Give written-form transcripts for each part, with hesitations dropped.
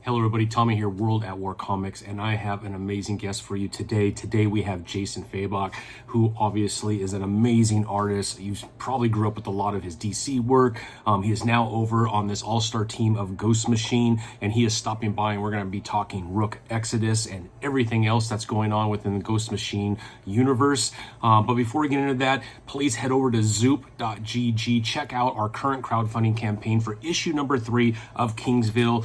Hello, everybody. Tommy here, World at War Comics, and I have an amazing guest for you today. Today we have Jason Fabok, who obviously is an amazing artist. You probably grew up with a lot of his DC work. He is now over on this all-star team of Ghost Machine, and he is stopping by, and we're going to be talking Rook Exodus and everything else that's going on within the Ghost Machine universe. But before we get into that, please head over to zoop.gg. Check out our current crowdfunding campaign for issue number 3 of Kingsville.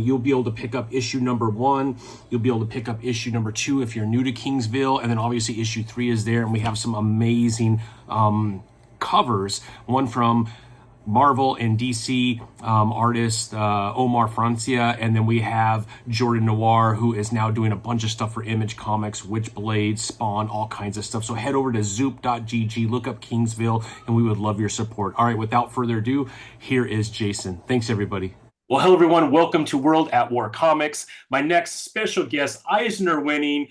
You'll be able to pick up issue number 1. You'll be able to pick up issue number 2 if you're new to Kingsville, and then obviously issue 3 is there, and we have some amazing covers. One from Marvel and DC artist Omar Francia, and then we have Jordan Noir, who is now doing a bunch of stuff for Image Comics, Witchblade, Spawn, all kinds of stuff. So head over to zoop.gg, look up Kingsville, and we would love your support. All right, without further ado, here is Jason. Thanks, everybody. Well, hello, everyone. Welcome to World at War Comics. My next special guest, Eisner-winning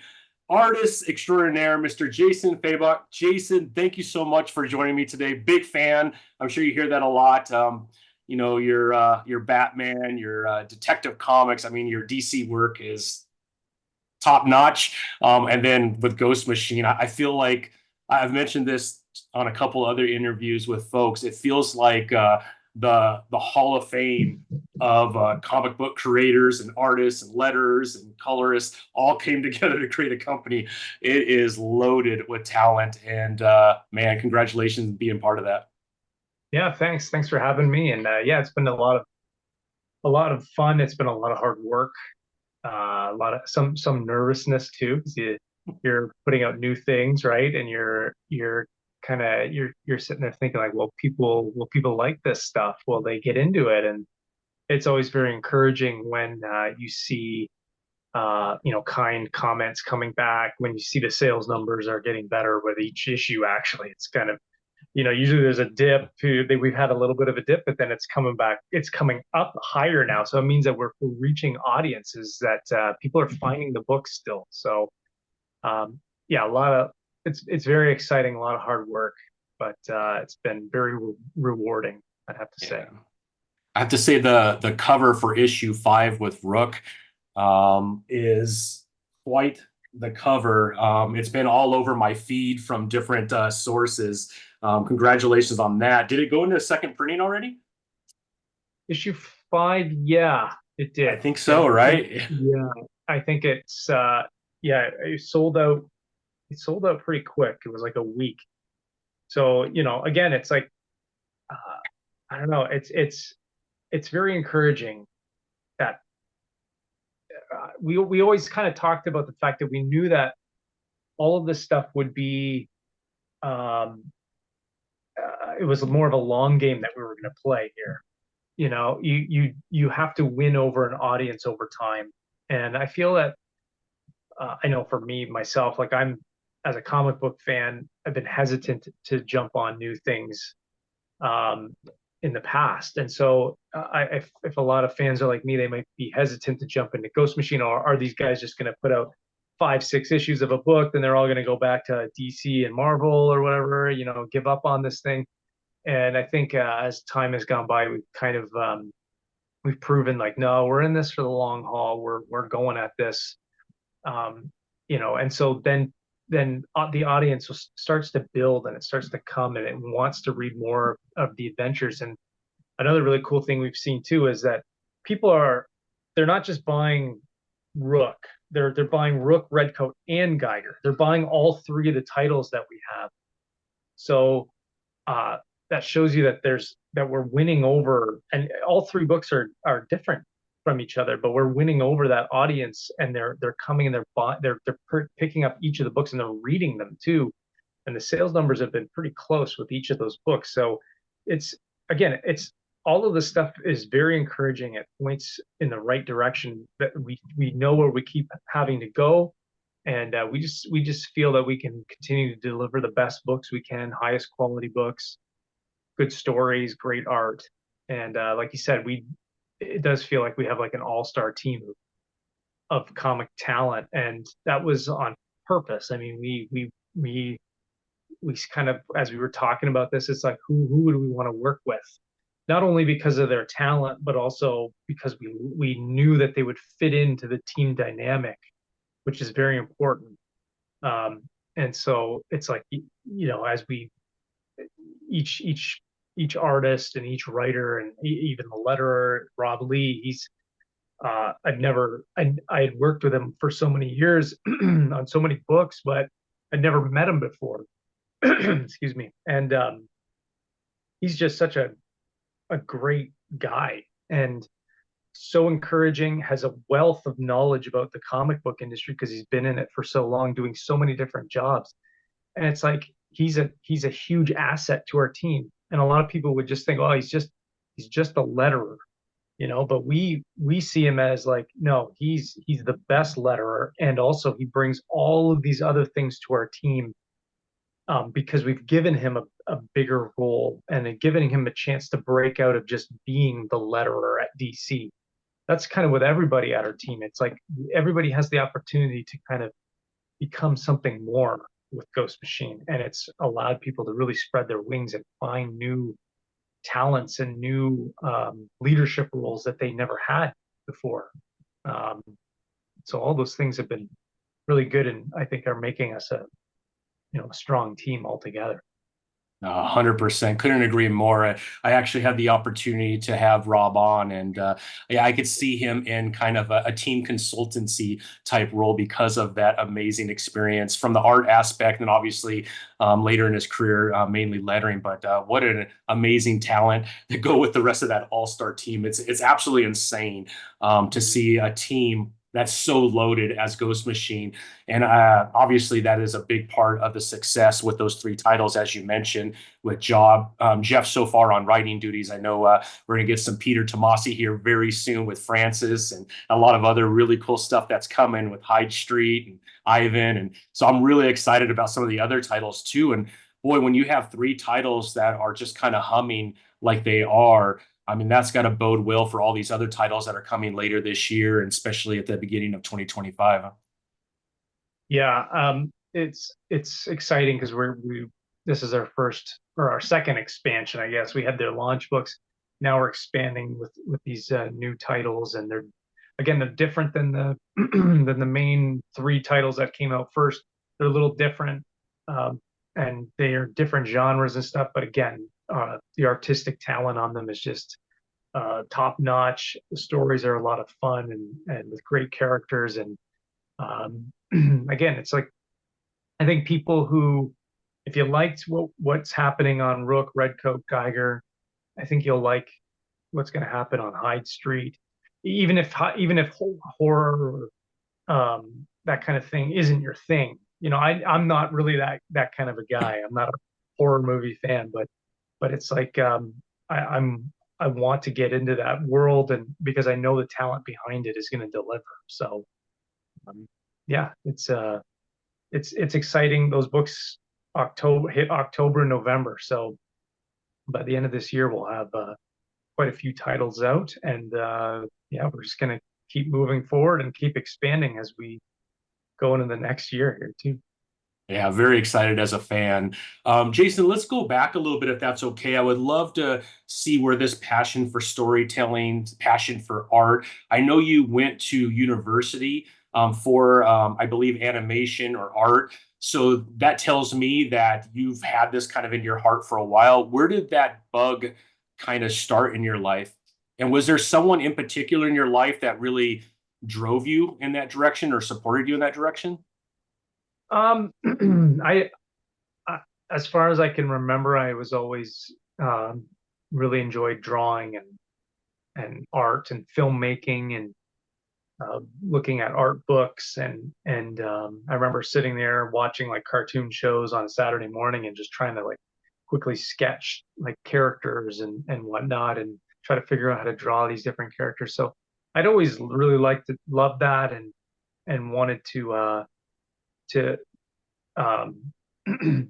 artist extraordinaire, Mr. Jason Fabok. Jason, thank you so much for joining me today. Big fan. I'm sure you hear that a lot. You know, your Batman, your Detective Comics. I mean, your DC work is top notch. And then with Ghost Machine, I feel like I've mentioned this on a couple other interviews with folks. It feels like the Hall of Fame of comic book creators and artists and letters and colorists all came together to create a company. It is loaded with talent, and man, congratulations on being part of that. Yeah, thanks for having me. And yeah, it's been a lot of fun. It's been a lot of hard work, a lot of some nervousness too, because you're putting out new things, right? And you're sitting there thinking like, well, will people like this stuff? Will they get into it? And it's always very encouraging when you see kind comments coming back, when you see the sales numbers are getting better with each issue. Actually, it's kind of, usually there's a dip. We've had a little bit of a dip, but then it's coming back. It's coming up higher now. So it means that we're reaching audiences that people are finding the book still. So yeah, it's very exciting, a lot of hard work, but it's been very rewarding, I'd have to say. Yeah. I have to say the cover for issue 5 with Rook is quite the cover. It's been all over my feed from different sources. Congratulations on that. Did it go into a second printing already? Issue 5, yeah, it I did. think And so, right? yeah, I think it's yeah, it sold out. It sold out pretty quick. It was like a week. So, again, it's like uh, I don't know. It's very encouraging that we always kind of talked about the fact that we knew that all of this stuff would be um, it was more of a long game that we were going to play here. You have to win over an audience over time, and I feel that I know for me myself, like I'm as a comic book fan, I've been hesitant to jump on new things um, in the past. And so, if a lot of fans are like me, they might be hesitant to jump into Ghost Machine, or are these guys just going to put out 5, 6 issues of a book, then they're all going to go back to DC and Marvel or whatever, give up on this thing. And I think as time has gone by, we've proven like, no, we're in this for the long haul. We're going at this, and so then the audience starts to build, and it starts to come, and it wants to read more of the adventures. And another really cool thing we've seen too is that people they're not just buying Rook, they're buying Rook, Redcoat, and Geiger. They're buying all 3 of the titles that we have. So uh, that shows you that we're winning over, and all 3 books are different from each other, but we're winning over that audience, and they're coming, and they're picking up each of the books, and they're reading them too. And the sales numbers have been pretty close with each of those books. So it's again, it's all of this stuff is very encouraging. It points in the right direction, that we know where we keep having to go, and we just feel that we can continue to deliver the best books we can, highest quality books, good stories, great art. And like you said, it does feel like we have like an all-star team of comic talent, and that was on purpose. I mean, we kind of, as we were talking about this, it's like, who do we want to work with? not only because of their talent, but also because we knew that they would fit into the team dynamic, which is very important. Um, and so it's like, as we each artist and each writer and even the letterer Rob Lee, I had worked with him for so many years on so many books, but I'd never met him before. Excuse me. And he's just such a great guy and so encouraging, has a wealth of knowledge about the comic book industry because he's been in it for so long, doing so many different jobs. And it's like he's a huge asset to our team. And a lot of people would just think, oh, he's just a letterer, but we see him as like, no, he's the best letterer, and also he brings all of these other things to our team, because we've given him a bigger role and given him a chance to break out of just being the letterer at DC. That's kind of with everybody at our team. It's like everybody has the opportunity to kind of become something more with Ghost Machine, and it's allowed people to really spread their wings and find new talents and new leadership roles that they never had before. Um, so all those things have been really good, and I think are making us a strong team altogether. 100%. Couldn't agree more. I actually had the opportunity to have Rob on, and yeah, I could see him in kind of a team consultancy type role because of that amazing experience from the art aspect, and obviously later in his career, mainly lettering. But what an amazing talent to go with the rest of that all-star team. It's absolutely insane to see a team that's so loaded as Ghost Machine. And obviously, that is a big part of the success with those three titles, as you mentioned, with Jeff so far on writing duties. I know we're going to get some Peter Tomasi here very soon with Francis and a lot of other really cool stuff that's coming with Hyde Street and Ivan. And so I'm really excited about some of the other titles too. And boy, when you have three titles that are just kind of humming like they are, I mean, that's got to bode well for all these other titles that are coming later this year, and especially at the beginning of 2025. Yeah, it's exciting because we this is our first or our second expansion, I guess. We had their launch books. Now we're expanding with these new titles, and they're different than the than the main three titles that came out first. They're a little different, um, and they are different genres and stuff. But again, the artistic talent on them is just top notch. The stories are a lot of fun and with great characters, and um, again, it's like I think people who, if you liked what's happening on Rook, Redcoat, Geiger, I think you'll like what's going to happen on Hyde Street. Even if horror, that kind of thing isn't your thing. I'm not really that kind of a guy. I'm not a horror movie fan, but it's like I want to get into that world, and because I know the talent behind it is going to deliver. So um, yeah, it's exciting. Those books hit October and November, so by the end of this year we'll have quite a few titles out, and yeah, we're just gonna keep moving forward and keep expanding as we go into the next year here too. Yeah, very excited as a fan. Jason, let's go back a little bit if that's okay. I would love to see where this passion for storytelling, passion for art. I know you went to university for, I believe, animation or art. So that tells me that you've had this kind of in your heart for a while. Where did that bug kind of start in your life? And was there someone in particular in your life that really drove you in that direction or supported you in that direction? Um, I, I, as far as I can remember, I was always really enjoyed drawing and art and filmmaking and looking at art books, and I remember sitting there watching like cartoon shows on a Saturday morning and just trying to like quickly sketch like characters and whatnot and try to figure out how to draw these different characters. So I'd always really liked to love that and wanted to um,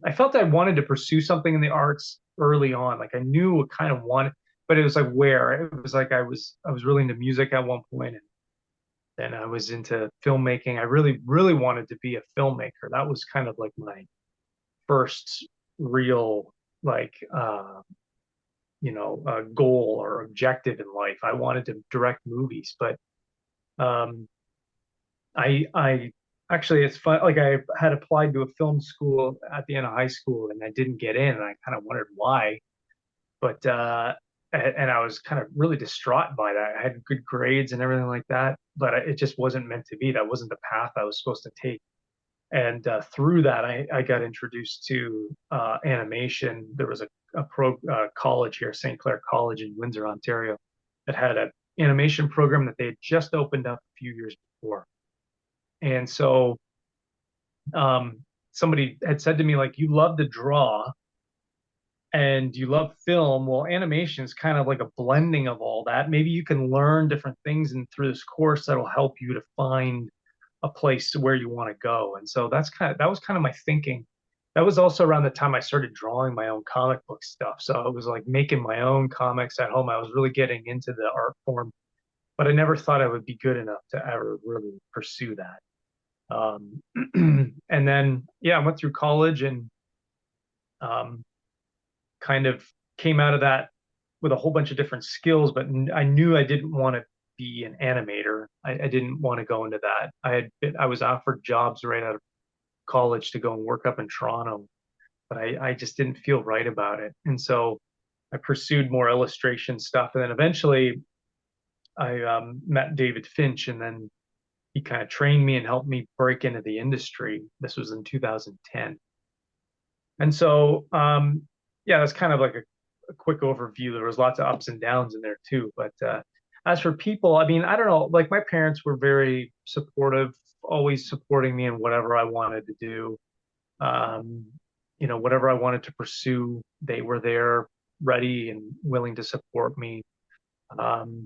I felt I wanted to pursue something in the arts early on. Like I knew what kind of wanted, but it was like where it was like I was really into music at one point, and then I was into filmmaking. I really, really wanted to be a filmmaker. That was kind of like my first real like goal or objective in life. I wanted to direct movies, but um, I actually, it's fun. Like, I had applied to a film school at the end of high school and I didn't get in, and I kind of wondered why. But and I was kind of really distraught by that. I had good grades and everything like that, but it just wasn't meant to be. That wasn't the path I was supposed to take. And through that, I got introduced to animation. There was a college here, St. Clair College in Windsor, Ontario, that had an animation program that they had just opened up a few years before. And so somebody had said to me, like, you love to draw and you love film. Well, animation is kind of like a blending of all that. Maybe you can learn different things and through this course that'll help you to find a place where you want to go. And so that was kind of my thinking. That was also around the time I started drawing my own comic book stuff. So I was like making my own comics at home. I was really getting into the art form, but I never thought I would be good enough to ever really pursue that. And then, yeah, I went through college and um, kind of came out of that with a whole bunch of different skills, but I knew I didn't want to be an animator. I didn't want to go into that. I was offered jobs right out of college to go and work up in Toronto, but I just didn't feel right about it. And so I pursued more illustration stuff. And then eventually I met David Finch, and then he kind of trained me and helped me break into the industry. This was in 2010. And so, yeah, that's kind of like a quick overview. There was lots of ups and downs in there too. But as for people, I mean, I don't know. Like, my parents were very supportive, always supporting me in whatever I wanted to do. Um, whatever I wanted to pursue, they were there, ready and willing to support me. Um,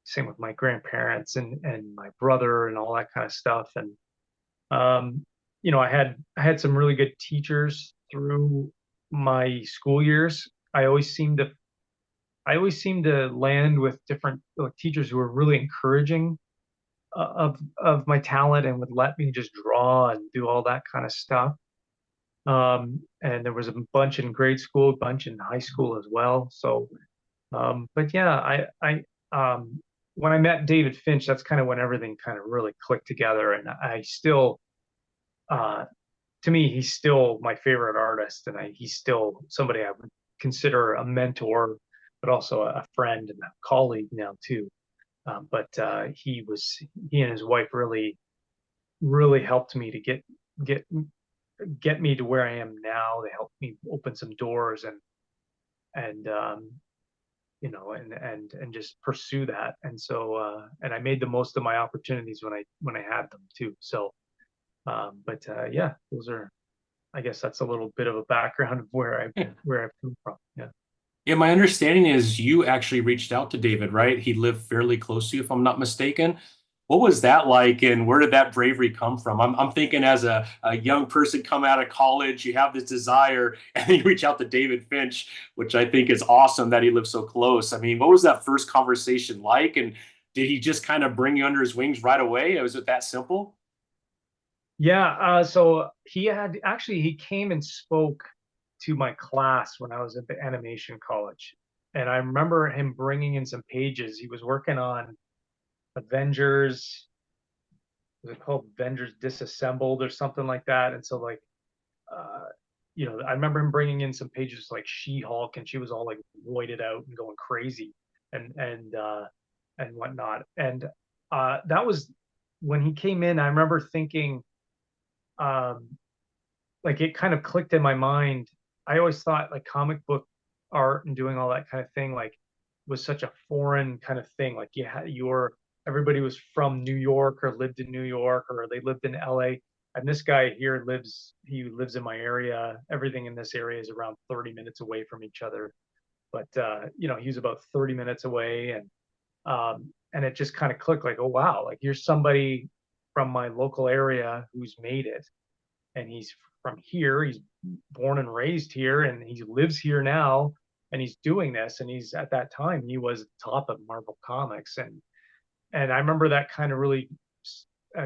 Same with my grandparents and my brother and all that kind of stuff. And um, I had some really good teachers through my school years. I always seemed to land with different, like, teachers who were really encouraging of my talent and would let me just draw and do all that kind of stuff. And there was a bunch in grade school, a bunch in high school as well. So, but yeah, when I met David Finch, that's kind of when everything kind of really clicked together. And I still, uh, to me, he's still my favorite artist, and he's still somebody I would consider a mentor, but also a friend and a colleague now too. But he and his wife really helped me to get get me to where I am now. They helped me open some doors and and just pursue that. And so and I made the most of my opportunities when I had them too. So but yeah, those are, I guess that's a little bit of a background of Yeah. where I've come from. Yeah. Yeah, my understanding is you actually reached out to David, right? He lived fairly close to you, if I'm not mistaken. What was that like, and where did that bravery come from? I'm thinking as a young person coming out of college, you have this desire, and then you reach out to David Finch, which I think is awesome that he lives so close. I mean, what was that first conversation like, and did he just kind of bring you under his wings right away? Was it that simple? Yeah, so he came and spoke to my class when I was at the animation college. And I remember him bringing in some pages. He was working on Avengers, was it called Avengers Disassembled or something like that? And so, like, uh, I remember him bringing in some pages like She-Hulk, and she was all like roided out and going crazy and whatnot. And that was when he came in. I remember thinking, um, like, it kind of clicked in my mind. I always thought like comic book art and doing all that kind of thing like was such a foreign kind of thing. Like, everybody was from New York or lived in New York or they lived in LA. And this guy here he lives in my area. Everything in this area is around 30 minutes away from each other. But he's about 30 minutes away, and it just kind of clicked like, oh wow, like, here's somebody from my local area who's made it, and he's from here. He's born and raised here, and he lives here now, and he's doing this. And he's at that time he was at the top of Marvel Comics, and I remember that kind of really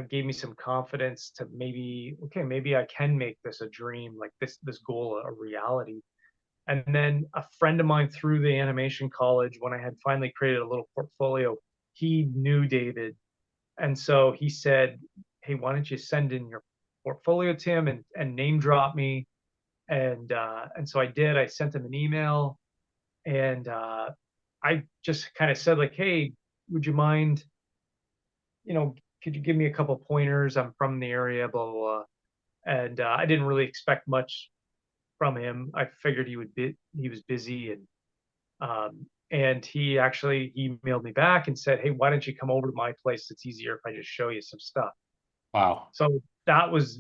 gave me some confidence to maybe, okay, maybe I can make this a dream, like this goal a reality. And then a friend of mine through the animation college, when I had finally created a little portfolio, he knew David. And so he said, hey, why don't you send in your portfolio to him and name drop me? And so I did. I sent him an email, and I just kind of said like, hey, would you mind, could you give me a couple pointers? I'm from the area, blah blah blah. And I didn't really expect much from him. I figured he was busy, and he actually emailed me back and said, hey, why don't you come over to my place? It's easier if I just show you some stuff. Wow. So I was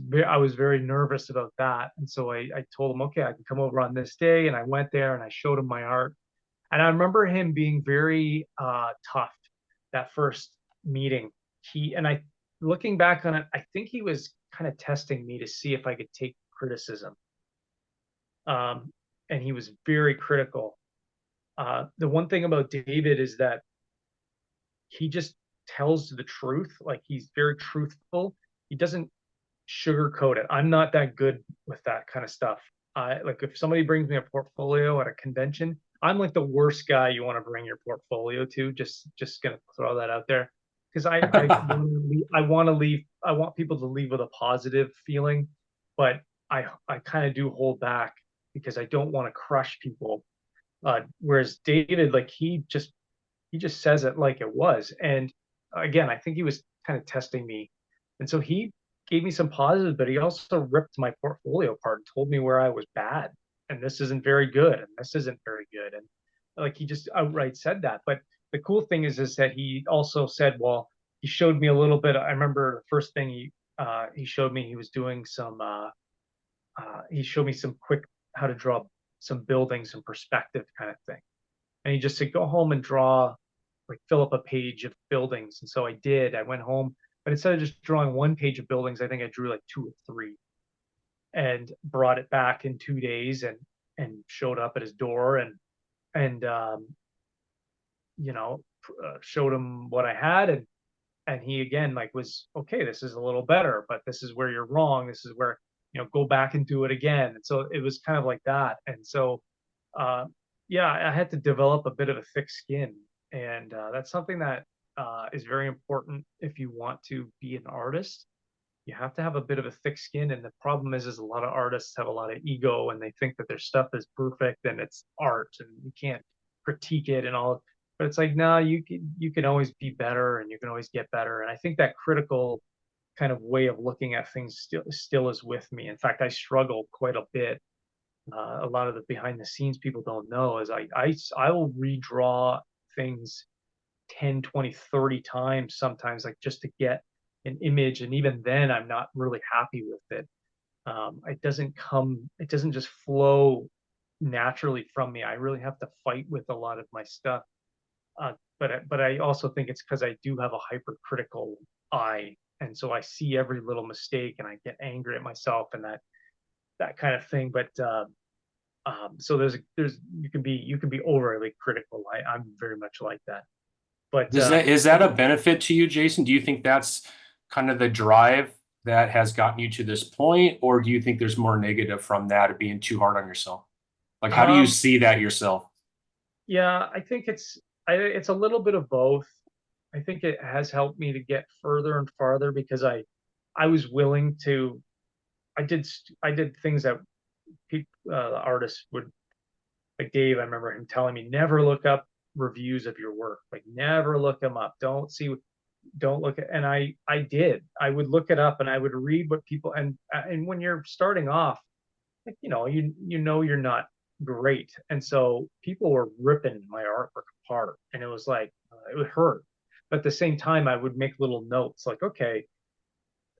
very nervous about that. And so I told him, okay, I can come over on this day. And I went there and I showed him my art. And I remember him being very tough that first meeting. Looking back on it, I think he was kind of testing me to see if I could take criticism. And he was very critical. The one thing about David is that he just tells the truth. Like, he's very truthful. He doesn't sugarcoat it. I'm not that good with that kind of stuff. Like, if somebody brings me a portfolio at a convention, I'm like the worst guy you want to bring your portfolio to. Just gonna throw that out there, because I want people to leave with a positive feeling, but I kind of do hold back because I don't want to crush people. Whereas David, like, he just says it like it was. And again, I think he was kind of testing me. And so he gave me some positives, but he also ripped my portfolio apart and told me where I was bad. And this isn't very good. And this isn't very good. And like, he just outright said that. But the cool thing is that he also said, well, he showed me a little bit. I remember the first thing he showed me, he was doing he showed me some quick how to draw some buildings and perspective kind of thing. And he just said, go home and draw, like, fill up a page of buildings. And so I did. I went home, but instead of just drawing one page of buildings, I think I drew like two or three, and brought it back in 2 days, and showed up at his door, and you know showed him what I had, and he again, like, was okay. This is a little better, but this is where you're wrong. This is where, go back and do it again. And so it was kind of like that. And so uh, yeah, I had to develop a bit of a thick skin, and that's something that is very important if you want to be an artist. You have to have a bit of a thick skin, and the problem is a lot of artists have a lot of ego, and they think that their stuff is perfect and it's art, and you can't critique it and all. But it's like, no, you can always be better, and you can always get better. And I think that critical kind of way of looking at things still is with me. In fact, I struggle quite a bit. A lot of the behind the scenes people don't know is I will redraw things 10, 20, 30 times sometimes, like, just to get an image. And even then, I'm not really happy with it. It doesn't just flow naturally from me. I really have to fight with a lot of my stuff. But I also think it's because I do have a hypercritical eye. And so I see every little mistake and I get angry at myself, and that kind of thing. But so there's you can be overly critical. I'm very much like that. But Is that a benefit to you, Jason? Do you think that's kind of the drive that has gotten you to this point, or do you think there's more negative from that of being too hard on yourself? Like, how do you um, see that yourself? yeah, I think it's a little bit of both. I think it has helped me to get further and farther because I was willing to. I did things that people, artists would, like Dave. I remember him telling me, never look up reviews of your work. Like, never look them up. Don't look at. And I did. I would look it up and I would read what people, and when you're starting off, like, you're not great. And so people were ripping my artwork apart, and it was like, it would hurt. But at the same time, I would make little notes like, okay,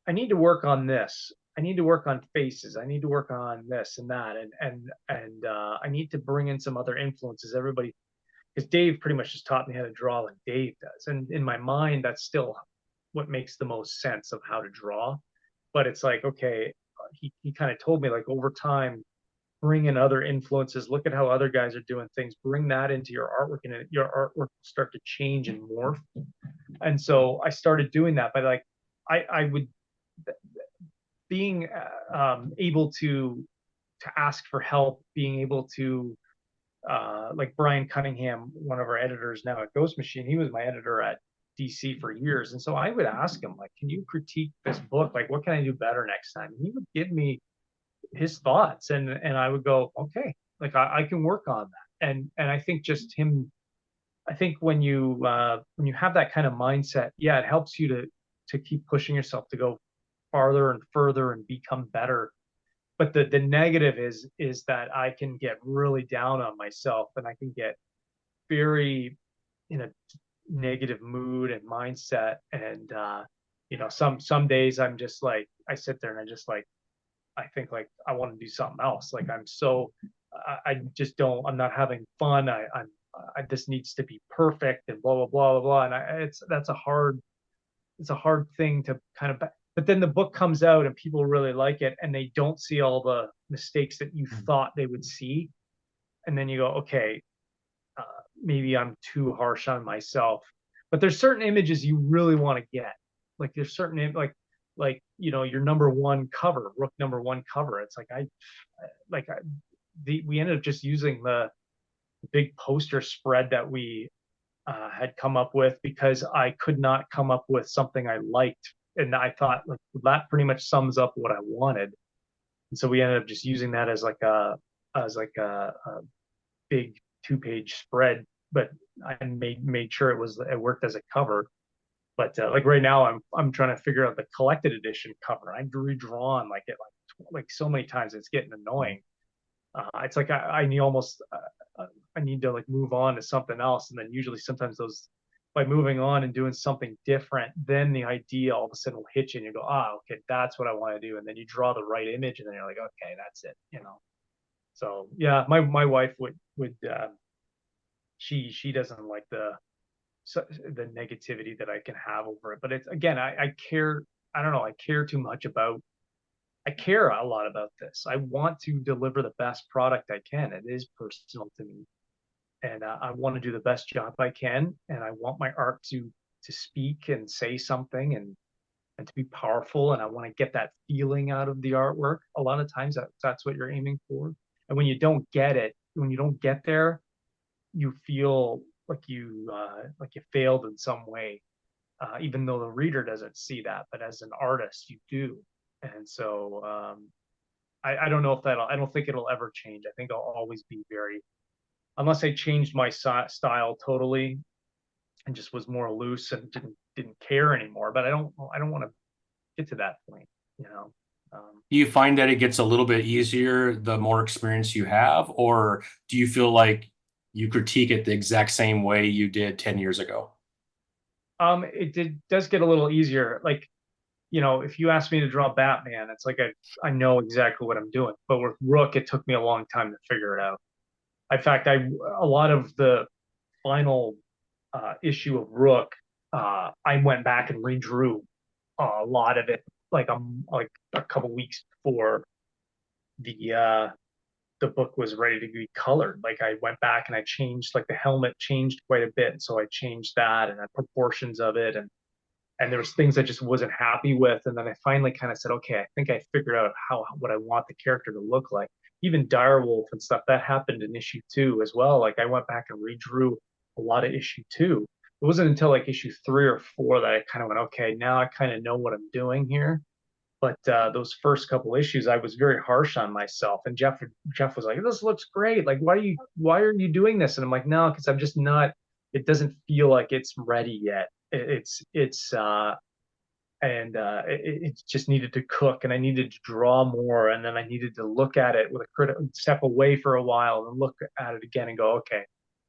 I need to work on this. I need to work on faces. I need to work on this and that, and I need to bring in some other influences. Everybody, because Dave pretty much just taught me how to draw like Dave does, and in my mind, that's still what makes the most sense of how to draw. But it's like, okay, he kind of told me, like, over time, bring in other influences, look at how other guys are doing things, bring that into your artwork, and your artwork will start to change and morph. And so I started doing that. But like, I would being able to to ask for help, being able to like Brian Cunningham, one of our editors now at Ghost Machine, he was my editor at DC for years. And so I would ask him, like, can you critique this book? Like, what can I do better next time? And he would give me his thoughts, and I would go, okay, like I can work on that. And I think just him, I think when you have that kind of mindset, yeah, it helps you to keep pushing yourself to go farther and further and become better. But the negative is that I can get really down on myself, and I can get very in a negative mood and mindset. And some days I'm just like, I sit there and I just like, I think like I want to do something else. Like I just don't, I'm not having fun. This needs to be perfect and blah blah blah blah blah. And it's a hard thing to kind of, but then the book comes out and people really like it, and they don't see all the mistakes that you thought they would see. And then you go, okay, uh, maybe I'm too harsh on myself. But there's certain images you really want to get. Like there's certain like your number one cover, Rook number one cover. It's like we ended up just using the big poster spread that we had come up with, because I could not come up with something I liked, and I thought like that pretty much sums up what I wanted. And so we ended up just using that as like a big 2-page spread, but I made sure it worked as a cover. But like right now, I'm trying to figure out the collected edition cover. I've redrawn like it like so many times it's getting annoying. It's like I need almost I need to like move on to something else, and then usually sometimes those, by moving on and doing something different, then the idea all of a sudden will hit you and you go, okay, that's what I want to do, and then you draw the right image, and then you're like, okay, that's it. So yeah, my wife would she doesn't like the negativity that I can have over it. But it's, again, I care. I don't know. I care too much about. I care a lot about this. I want to deliver the best product I can. It is personal to me, and I want to do the best job I can. And I want my art to speak and say something, and to be powerful. And I want to get that feeling out of the artwork. A lot of times that's what you're aiming for. And when you don't get it, when you don't get there, you feel like you failed in some way, even though the reader doesn't see that, but as an artist you do. And so I don't know if I don't think it'll ever change. I think I'll always be very, unless I changed my style totally and just was more loose and didn't care anymore. But I don't want to get to that point, you know. Do you find that it gets a little bit easier the more experience you have, or do you feel like you critique it the exact same way you did 10 years ago? Does get a little easier. Like, if you ask me to draw Batman, it's like I know exactly what I'm doing. But with Rook, it took me a long time to figure it out. In fact, a lot of the final issue of Rook, I went back and redrew a lot of it, like a couple weeks before the the book was ready to be colored. Like I went back and I changed, like the helmet changed quite a bit, so I changed that and the proportions of it, and there was things I just wasn't happy with. And then I finally kind of said, okay, I think I figured out what I want the character to look like. Even Direwolf and stuff, that happened in issue 2 as well. Like I went back and redrew a lot of issue 2. It wasn't until like issue 3 or 4 that I kind of went, okay, now I kind of know what I'm doing here. But those first couple issues, I was very harsh on myself. And Jeff was like, "This looks great. Like, why are you doing this?" And I'm like, "No, because I'm just not. It doesn't feel like it's ready yet. It's it just needed to cook, and I needed to draw more, and then I needed to look at it with a critical step away for a while, and look at it again and go, okay,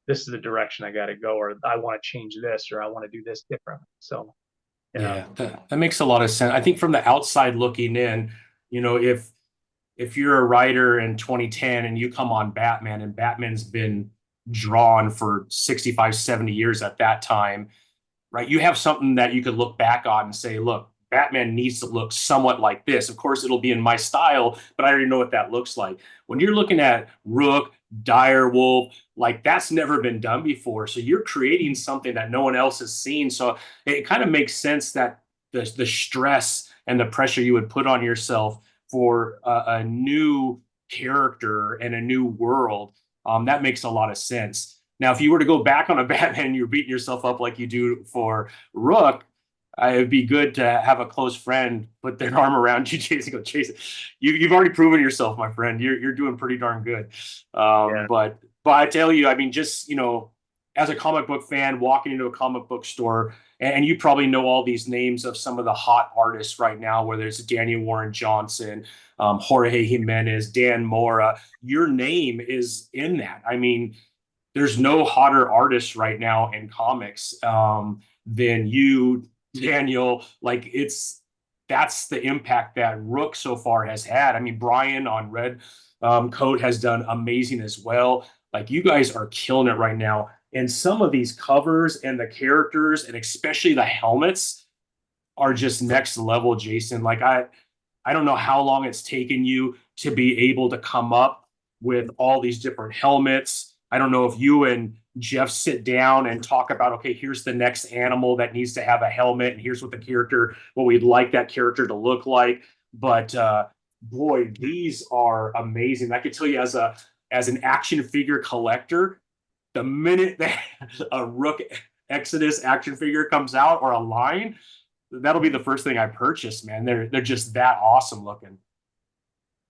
this is the direction I got to go, or I want to change this, or I want to do this differently." So yeah. Yeah, that makes a lot of sense. I think from the outside looking in, if you're a writer in 2010 and you come on Batman, and Batman's been drawn for 65, 70 years at that time, right? You have something that you could look back on and say, look, Batman needs to look somewhat like this. Of course, it'll be in my style, but I already know what that looks like. When you're looking at Rook, Direwolf, like that's never been done before. So you're creating something that no one else has seen. So it kind of makes sense that the stress and the pressure you would put on yourself for a new character and a new world, that makes a lot of sense. Now, if you were to go back on a Batman and you're beating yourself up like you do for Rook, it'd be good to have a close friend put their arm around you, Jason. Go, Jason, you've already proven yourself, my friend. You're doing pretty darn good. Yeah. But I tell you, I mean, just as a comic book fan, walking into a comic book store, and you probably know all these names of some of the hot artists right now, whether it's Daniel Warren Johnson, Jorge Jimenez, Dan Mora. Your name is in that. I mean, there's no hotter artist right now in comics than you, Daniel. Like that's the impact that Rook so far has had. I mean, Brian on Red Coat has done amazing as well. Like you guys are killing it right now. And some of these covers and the characters, and especially the helmets, are just next level, Jason. Like I don't know how long it's taken you to be able to come up with all these different helmets. I don't know if you and Jeff sit down and talk about, okay, here's the next animal that needs to have a helmet, and here's what we'd like that character to look like. But boy, these are amazing. I can tell you as an action figure collector, the minute that a Rook Exodus action figure comes out or a line, that'll be the first thing I purchase, man. They're just that awesome looking.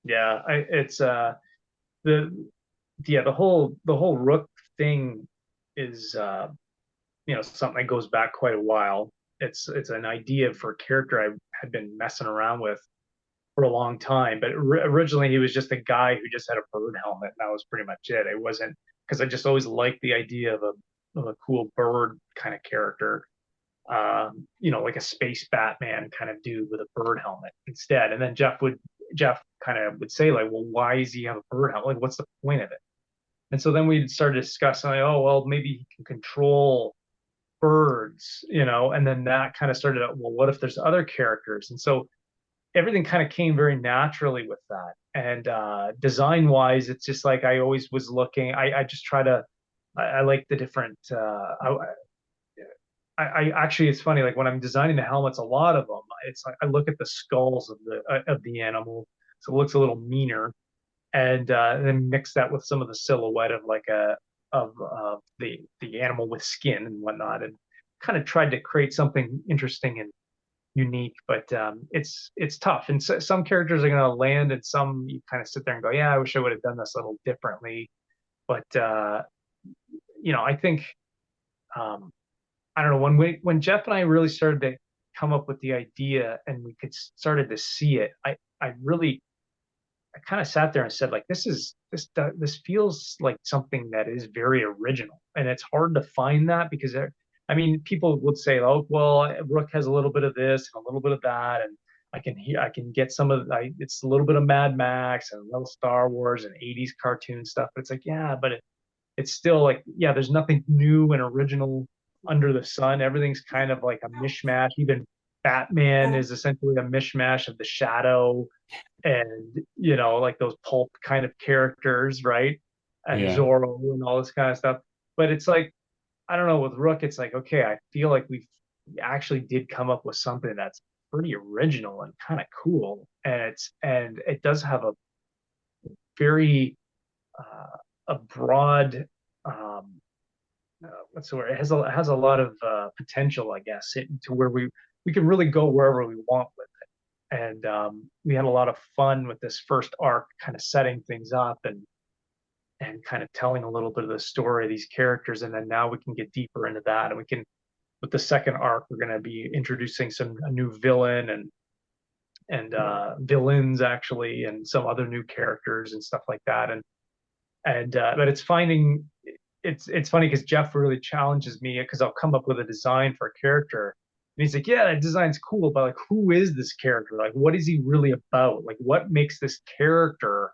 Yeah, it's the the whole Rook thing is something that goes back quite a while. It's an idea for a character I had been messing around with for a long time, but originally he was just a guy who just had a bird helmet. And that was pretty much it. It wasn't because I just always liked the idea of a cool bird kind of character, like a space Batman kind of dude with a bird helmet instead. And then Jeff kind of would say like, well, why does he have a bird helmet? Like, what's the point of it? And so then we started discussing like, oh well, maybe he can control birds, and then that kind of started out, well, what if there's other characters? And so everything kind of came very naturally with that. And design wise, it's just like I always was looking. I just try to. I like the different. I actually, it's funny. Like when I'm designing the helmets, a lot of them, it's like I look at the skulls of the animal, so it looks a little meaner, and then mix that with some of the silhouette of like the animal with skin and whatnot, and kind of tried to create something interesting and unique. But it's tough, and so, some characters are going to land, and some you kind of sit there and go, yeah, I wish I would have done this a little differently. But I think um, I don't know when Jeff and I really started to come up with the idea, and we could started to see it. I kind of sat there and said like this feels like something that is very original, and it's hard to find that because I mean people would say, oh well, Rook has a little bit of this and a little bit of that, and I can get some of it's a little bit of Mad Max and a little Star Wars and 80s cartoon stuff, but it's like yeah, but it's still like yeah, there's nothing new and original under the sun. Everything's kind of like a mishmash. Even Batman is essentially a mishmash of the Shadow and like those pulp kind of characters, right? And Yeah. Zorro and all this kind of stuff. But it's like I don't know with Rook, it's like okay, I feel like we actually did come up with something that's pretty original and kind of cool, and it does have a very a broad what's the word? It has a lot of potential, I guess, to where we can really go wherever we want with it. And we had a lot of fun with this first arc, kind of setting things up and kind of telling a little bit of the story of these characters. And then now we can get deeper into that, and we can with the second arc, we're going to be introducing a new villain and villains actually, and some other new characters and stuff like that. And but it's funny because Jeff really challenges me because I'll come up with a design for a character. And he's like, yeah, that design's cool, but like, who is this character? Like, what is he really about? Like, what makes this character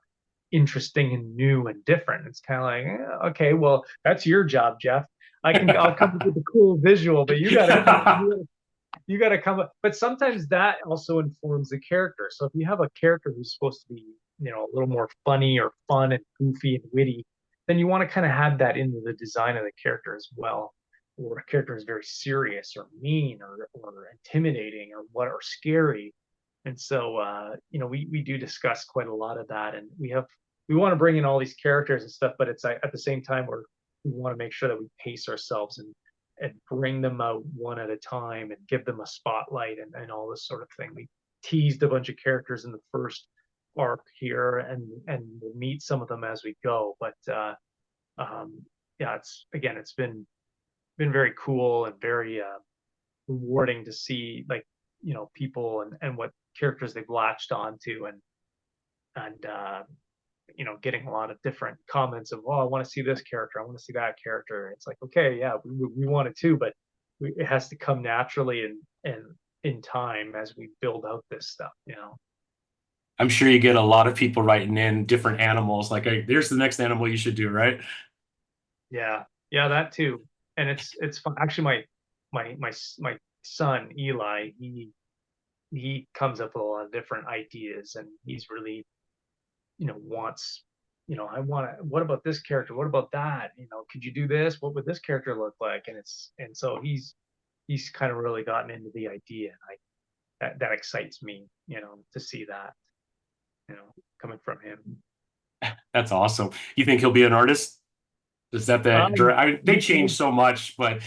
interesting and new and different? It's kind of like, okay, well, that's your job, Jeff. I'll come up with a cool visual, but you got to come up. But sometimes that also informs the character. So if you have a character who's supposed to be, a little more funny or fun and goofy and witty, then you want to kind of have that into the design of the character as well. Or a character is very serious or mean or intimidating or scary. And so we do discuss quite a lot of that. And we have we want to bring in all these characters and stuff, but it's like at the same time we want to make sure that we pace ourselves and bring them out one at a time and give them a spotlight and all this sort of thing. We teased a bunch of characters in the first arc here, and we'll meet some of them as we go. But um, yeah, it's been very cool and very rewarding to see, like, people and what characters they've latched onto, and getting a lot of different comments of, oh, I want to see this character, I want to see that character. It's like, okay, yeah, we want it too, but it has to come naturally and in time as we build out this stuff. I'm sure you get a lot of people writing in different animals, like, hey, there's the next animal you should do, right? Yeah, yeah, that too. And it's fun. Actually, my son Eli, he comes up with a lot of different ideas, and he's really, wants, I want to, what about this character? What about that? Could you do this? What would this character look like? And so he's kind of really gotten into the idea, and that excites me, to see that, coming from him. That's awesome. You think he'll be an artist? Is that they change so much, but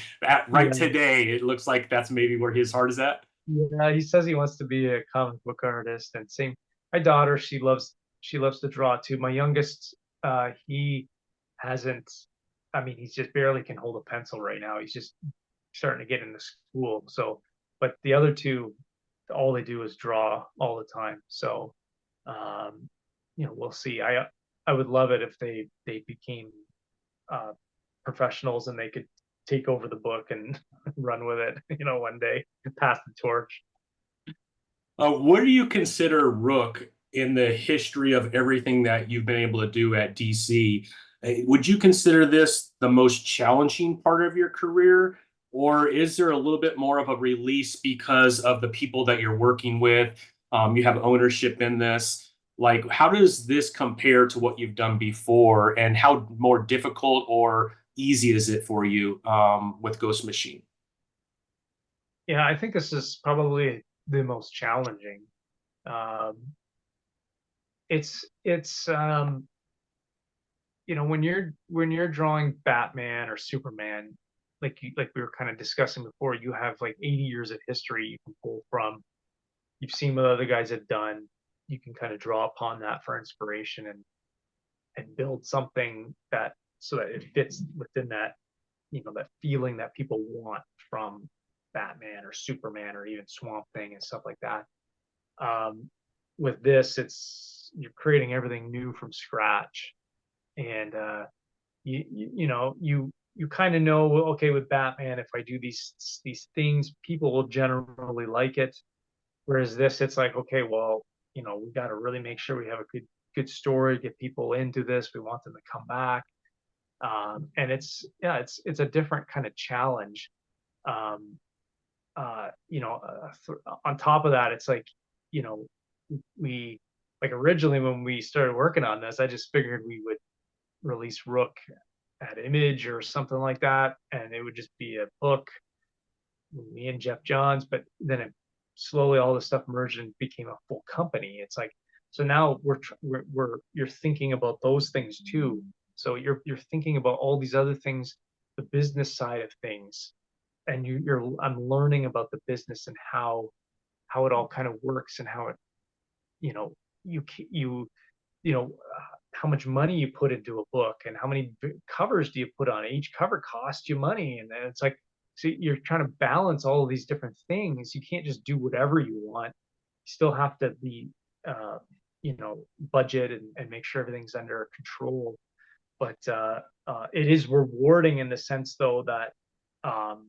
right Yeah, today, it looks like that's maybe where his heart is at. yeah, he says he wants to be a comic book artist, and same. My daughter, she loves to draw too. My youngest, he hasn't. I mean, he's just barely can hold a pencil right now. He's just starting to get into school. So, but the other two, all they do is draw all the time. So, um, we'll see. I would love it if they became uh, professionals and they could take over the book and run with it, one day and pass the torch. What do you consider Rook in the history of everything that you've been able to do at DC? Would you consider this the most challenging part of your career, or is there a little bit more of a release because of the people that you're working with? You have ownership in this. Like, how does this compare to what you've done before, and how more difficult or easy is it for you with Ghost Machine? Yeah, I think this is probably the most challenging. Um, it's when you're drawing Batman or Superman, like we were kind of discussing before, you have like 80 years of history you can pull from. You've seen what other guys have done. You can kind of draw upon that for inspiration and build something that so that it fits within that, that feeling that people want from Batman or Superman or even Swamp Thing and stuff like that. Um, with this, you're creating everything new from scratch, and you kind of know, well, okay, with Batman, if I do these things, people will generally like it. Whereas this, it's like, okay, well, we got to really make sure we have a good story, get people into this. We want them to come back, and it's a different kind of challenge. Um, on top of that, it's like, you know, we like originally when we started working on this, I just figured we would release Rook at Image or something like that, and it would just be a book, me and Jeff Johns. But then it slowly all this stuff merged and became a full company. It's like, so now you're thinking about those things too. So you're thinking about all these other things, the business side of things, and I'm learning about the business and how it all kind of works and how it, you know you you know how much money you put into a book and how many covers do you put on it. Each cover costs you money, and then it's like, so you're trying to balance all of these different things. You can't just do whatever you want. You still have to be uh, budget and make sure everything's under control. But it is rewarding in the sense though that um,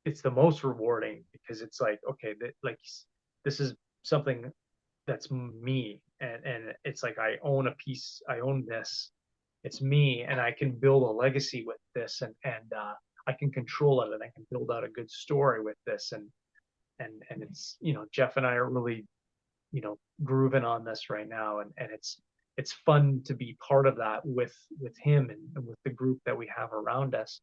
it's the most rewarding because it's like, okay, like this is something that's me, and it's like I own this, it's me, and I can build a legacy with this, and I can control it, and I can build out a good story with this, and it's, Jeff and I are really, grooving on this right now, and it's fun to be part of that with him and with the group that we have around us.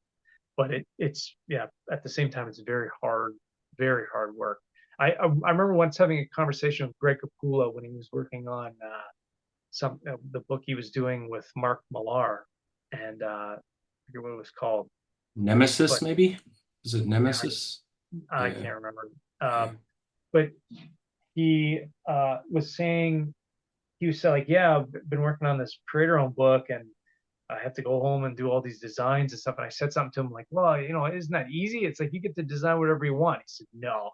But it's, yeah, at the same time it's very hard work. I remember once having a conversation with Greg Capullo when he was working on the book he was doing with Mark Millar, and I forget what it was called, Nemesis, but maybe? Is it yeah, Nemesis? I Yeah. can't remember. Okay. But he was saying, he was like, yeah, I've been working on this creator-owned book, and I have to go home and do all these designs and stuff. And I said something to him like, well, isn't that easy? It's like you get to design whatever you want. He said, no.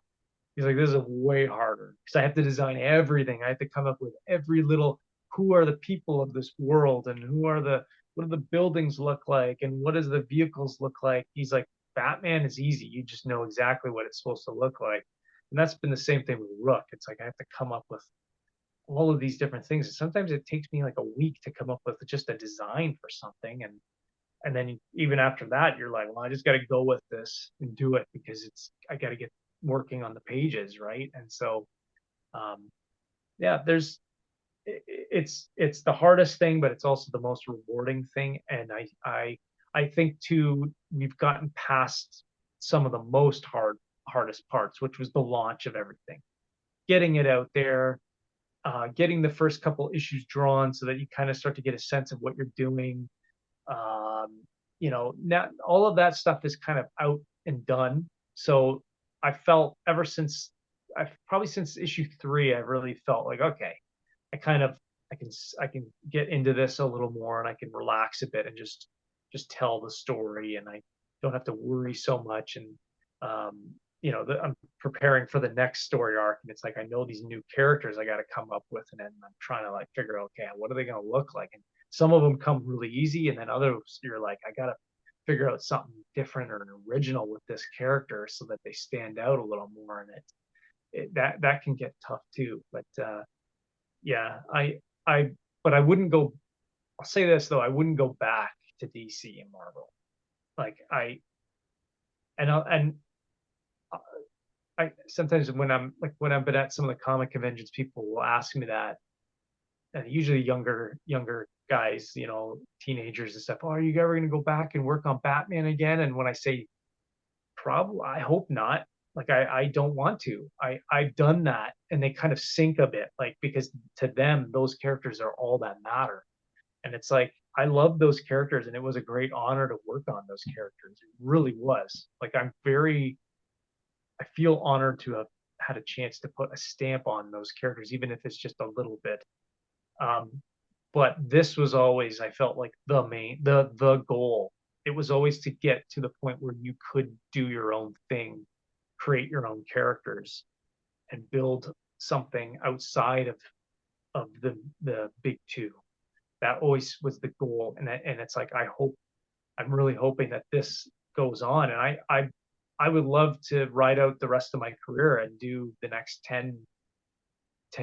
He's like, this is way harder because I have to design everything. I have to come up with every little, who are the people of this world, and what do the buildings look like, and what does the vehicles look like? He's like, Batman is easy. You just know exactly what it's supposed to look like. And that's been the same thing with Rook. It's like I have to come up with all of these different things. And sometimes it takes me like a week to come up with just a design for something. And then even after that, you're like, well, I just got to go with this and do it because I got to get working on the pages, right? And so, um, yeah, it's the hardest thing, but it's also the most rewarding thing. And I think too, we've gotten past some of the hardest parts, which was the launch of everything, getting it out there, getting the first couple issues drawn so that you kind of start to get a sense of what you're doing. Um, now all of that stuff is kind of out and done. So I felt I probably since issue 3, I really felt like, okay, I kind of I can get into this a little more, and I can relax a bit and just tell the story, and I don't have to worry so much. And um, I'm preparing for the next story arc, and it's like I know these new characters I got to come up with, and then I'm trying to like figure out, okay, what are they going to look like? And some of them come really easy, and then others you're like, I got to figure out something different or an original with this character so that they stand out a little more. And that can get tough too. But yeah, I but I wouldn't go. I'll say this though, I wouldn't go back to DC and Marvel. Like and I sometimes when I've been at some of the comic conventions, people will ask me that, and usually younger guys, teenagers and stuff. Oh, are you ever going to go back and work on Batman again? And when I say probably, I hope not. Like I don't want to. I've done that, and they kind of sink a bit, like because to them those characters are all that matter. And it's like I love those characters, and it was a great honor to work on those characters. It really was. Like I feel honored to have had a chance to put a stamp on those characters, even if it's just a little bit. Um, but this was always, I felt like the goal. It was always to get to the point where you could do your own thing, create your own characters, and build something outside of the big two. That always was the goal. And it's like I'm really hoping that this goes on. And I would love to ride out the rest of my career and do the next 10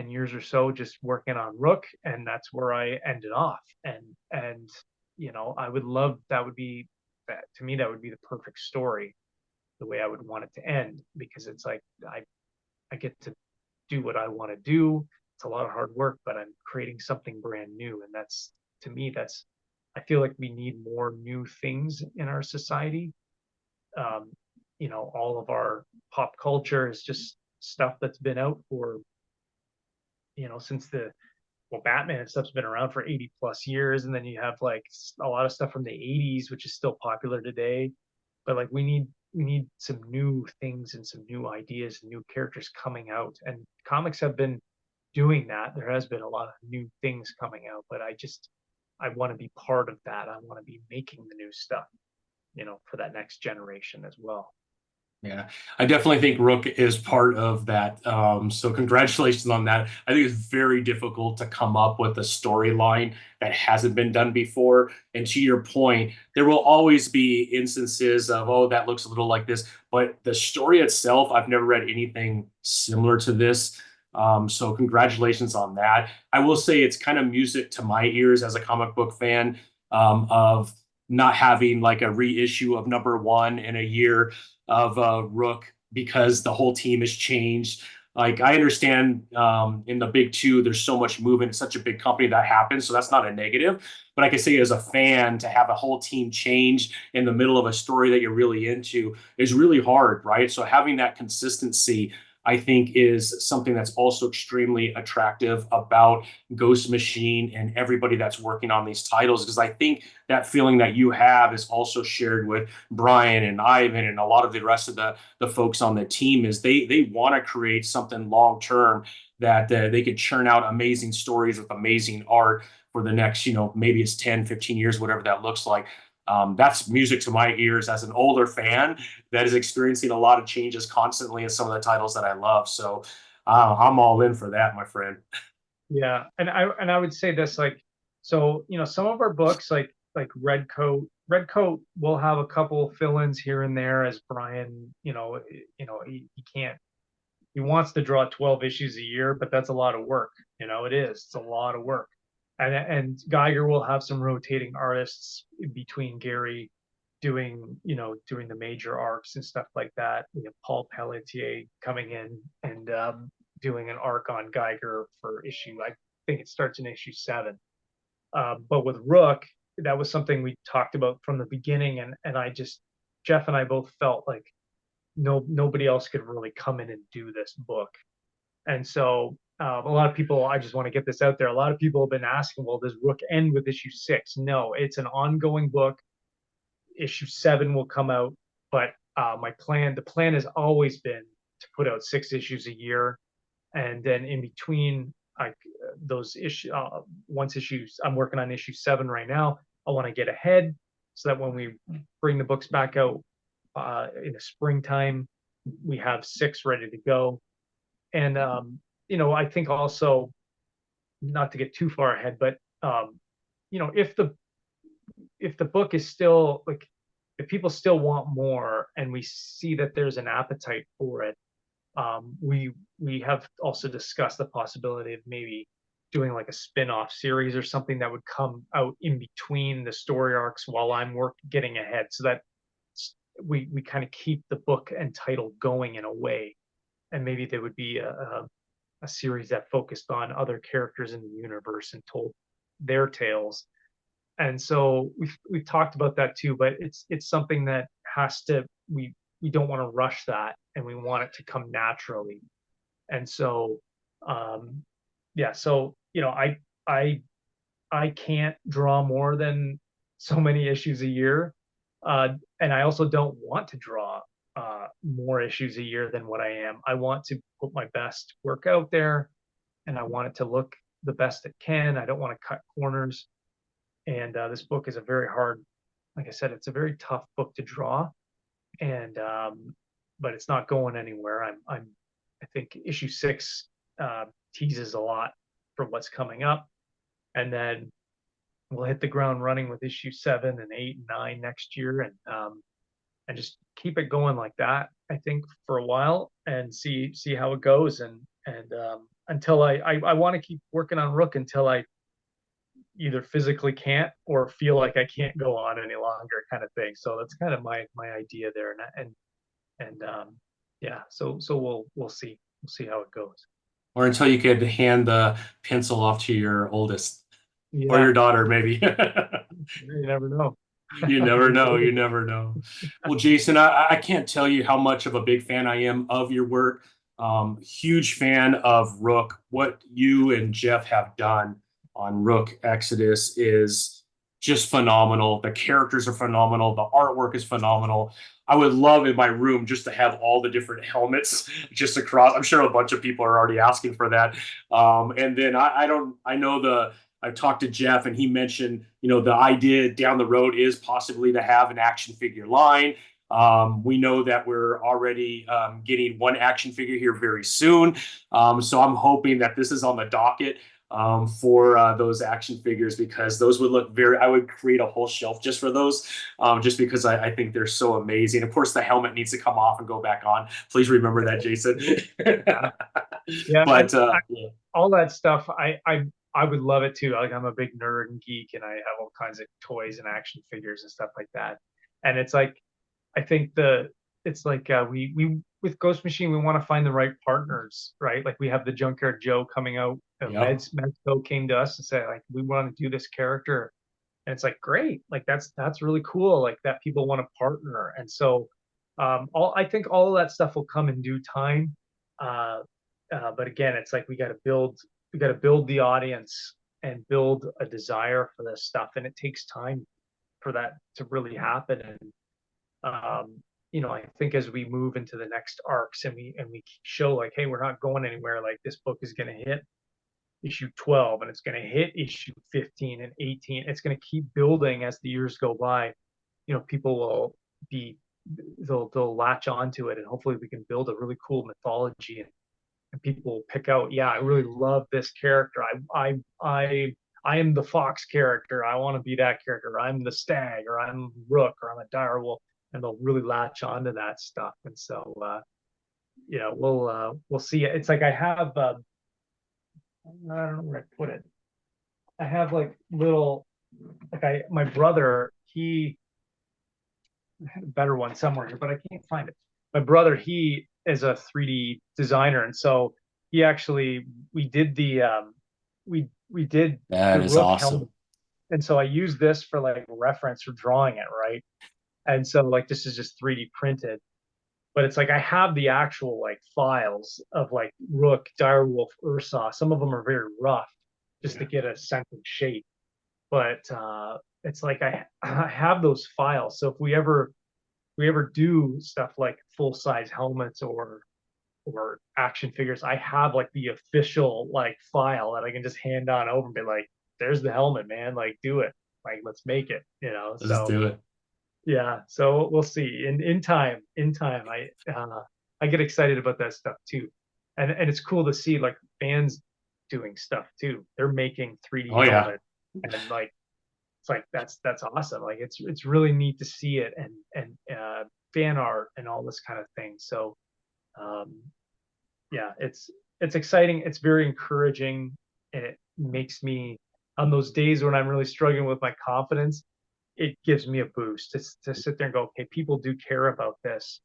years or so just working on Rook, and that's where I ended off. And I would love that would be that to me that would be the perfect story, the way I would want it to end, because it's like I get to do what I want to do. It's a lot of hard work, but I'm creating something brand new, and that's to me that's I feel like we need more new things in our society. Um, all of our pop culture is just stuff that's been out for since Batman and stuff's been around for 80 plus years, and then you have like a lot of stuff from the 80s, which is still popular today. But like we need some new things and some new ideas and new characters coming out, and comics have been doing that. There has been a lot of new things coming out, but I want to be part of that. I want to be making the new stuff, for that next generation as well. Yeah, I definitely think Rook is part of that. So congratulations on that. I think it's very difficult to come up with a storyline that hasn't been done before. And to your point, there will always be instances of, oh, that looks a little like this, but the story itself, I've never read anything similar to this. So congratulations on that. I will say it's kind of music to my ears as a comic book fan, of not having like a reissue of number 1 in a year of Rook, because the whole team has changed. Like I understand, in the big two, there's so much movement. It's such a big company that happens, so that's not a negative. But I can say as a fan, to have a whole team change in the middle of a story that you're really into is really hard, right? So having that consistency, I think is something that's also extremely attractive about Ghost Machine and everybody that's working on these titles, because I think that feeling that you have is also shared with Brian and Ivan and a lot of the rest of the folks on the team. Is they want to create something long term that they could churn out amazing stories with amazing art for the next, maybe it's 10, 15 years, whatever that looks like. That's music to my ears as an older fan that is experiencing a lot of changes constantly in some of the titles that I love. So I'm all in for that, my friend. Yeah, and I would say this, like, so some of our books, like Red Coat will have a couple fill-ins here and there as Brian, he can't, he wants to draw 12 issues a year, but that's a lot of work. It is. It's a lot of work. And Geiger will have some rotating artists between Gary doing the major arcs and stuff like that. We have Paul Pelletier coming in and doing an arc on Geiger for I think it starts in issue 7. But with Rook, that was something we talked about from the beginning, and Jeff and I both felt like nobody else could really come in and do this book. And so a lot of people, I just want to get this out there. A lot of people have been asking, well, does Rook end with issue 6? No, it's an ongoing book. Issue 7 will come out, but the plan has always been to put out 6 issues a year, and then in between, those issues, I'm working on issue 7 right now. I want to get ahead so that when we bring the books back out in the springtime, we have 6 ready to go. And I think also, not to get too far ahead, but if the book is still like, if people still want more and we see that there's an appetite for it, we have also discussed the possibility of maybe doing like a spin-off series or something that would come out in between the story arcs while I'm getting ahead, so that we kind of keep the book and title going in a way. And maybe there would be a series that focused on other characters in the universe and told their tales. And so we've talked about that too, but it's something that we don't want to rush that, and we want it to come naturally. And so yeah, so I can't draw more than so many issues a year, and I also don't want to draw more issues a year than what I am. I want to put my best work out there, and I want it to look the best it can. I don't want to cut corners. And this book is a very hard, like I said, it's a very tough book to draw, and but it's not going anywhere. I think issue 6 teases a lot for what's coming up, and then we'll hit the ground running with issue 7 and 8 and 9 next year, and just keep it going like that, I think, for a while, and see how it goes. And until I want to keep working on Rook until I either physically can't or feel like I can't go on any longer, kind of thing. So that's kind of my idea there. And yeah, so we'll see how it goes. Or until you could hand the pencil off to your oldest or Yeah, your daughter, maybe. you never know. You never know. You never know. Well, Jason, I can't tell you how much of a big fan I am of your work. Huge fan of Rook. What you and Jeff have done on Rook Exodus is just phenomenal. The characters are phenomenal. The artwork is phenomenal. I would love in my room just to have all the different helmets just across. I'm sure a bunch of people are already asking for that. And then I know I've talked to Jeff and he mentioned, the idea down the road is possibly to have an action figure line. We know that we're already getting one action figure here very soon. So I'm hoping that this is on the docket for those action figures, because those would look I would create a whole shelf just for those, just because I think they're so amazing. Of course, the helmet needs to come off and go back on. Please remember that, Jason. Yeah, But yeah. All that stuff, I would love it too. Like, I'm a big nerd and geek, and I have all kinds of toys and action figures and stuff like that. And it's like, I think it's like we with Ghost Machine, we want to find the right partners, right? Like, we have the Junkyard Joe coming out. yep. Medsco came to us and said, like, we want to do this character, and it's like, great, like that's really cool, like that people want to partner. And so I think all of that stuff will come in due time. But again, it's like we got to build the audience and build a desire for this stuff, and it takes time for that to really happen. And I think as we move into the next arcs and we show like, hey, we're not going anywhere. Like this book is going to hit issue 12 and it's going to hit issue 15 and 18. It's going to keep building as the years go by. People will they'll latch onto it, and hopefully we can build a really cool mythology, and people will pick out, yeah, I really love this character. I am the fox character. I want to be that character. I'm the stag, or I'm Rook, or I'm a direwolf, and they'll really latch onto that stuff. And so, we'll see. It's like I have, I don't know where I put it. I have like little, my brother, I had a better one somewhere here, but I can't find it. My brother, he is a 3D designer, and so he actually we did That the is Rook awesome. helmet, and so I used this for like reference for drawing it, right? And so like this is just 3D printed, but it's like I have the actual like files of like Rook, Direwolf, Ursa. Some of them are very rough, just to get a sense of shape. But it's like I have those files. So if we ever do stuff like full size helmets or action figures, I have like the official like file that I can just hand on over and be like, there's the helmet, man. Like do it. Like let's make it, Let's So do it. yeah, so we'll see. In time, I get excited about that stuff too. And it's cool to see like fans doing stuff too. They're making 3D Oh yeah. helmets, and like it's like that's awesome. Like it's really neat to see it, and fan art and all this kind of thing. So um yeah, it's exciting, it's very encouraging, and it makes me, on those days when I'm really struggling with my confidence, it gives me a boost to sit there and go, okay, people do care about this.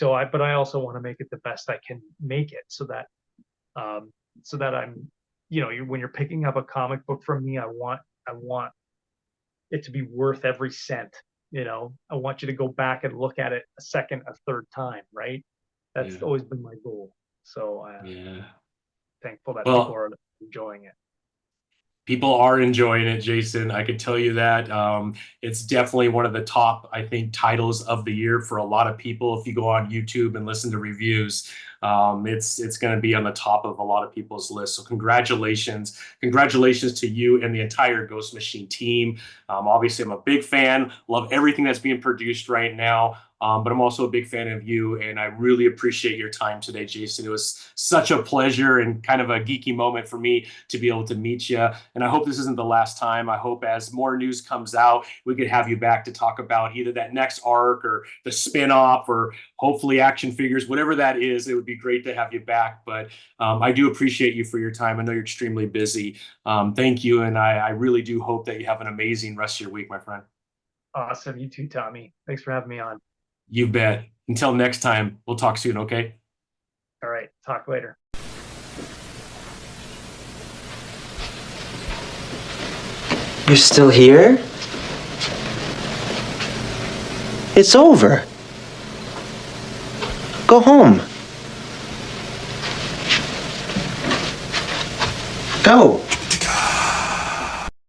But I also want to make it the best I can make it, um so that I'm, when you're picking up a comic book from me, I want it to be worth every cent. I want you to go back and look at it a second, a third time, right? That's Yeah. always been my goal. So Yeah. thankful that people Well, are enjoying it. people are enjoying it, Jason. I could tell you that. It's definitely one of the top, I think, titles of the year for a lot of people. If you go on YouTube and listen to reviews, it's going to be on the top of a lot of people's list. So congratulations to you and the entire Ghost Machine team. Obviously, I'm a big fan. Love everything that's being produced right now. But I'm also a big fan of you, and I really appreciate your time today, Jason. It was such a pleasure and kind of a geeky moment for me to be able to meet you. And I hope this isn't the last time. I hope as more news comes out, we could have you back to talk about either that next arc or the spinoff or hopefully action figures, whatever that is. It would be great to have you back. But I do appreciate you for your time. I know you're extremely busy. Thank you. And I really do hope that you have an amazing rest of your week, my friend. Awesome. You too, Tommy. Thanks for having me on. You bet. Until next time, we'll talk soon, okay? All right. Talk later. You're still here? It's over. Go home. Go.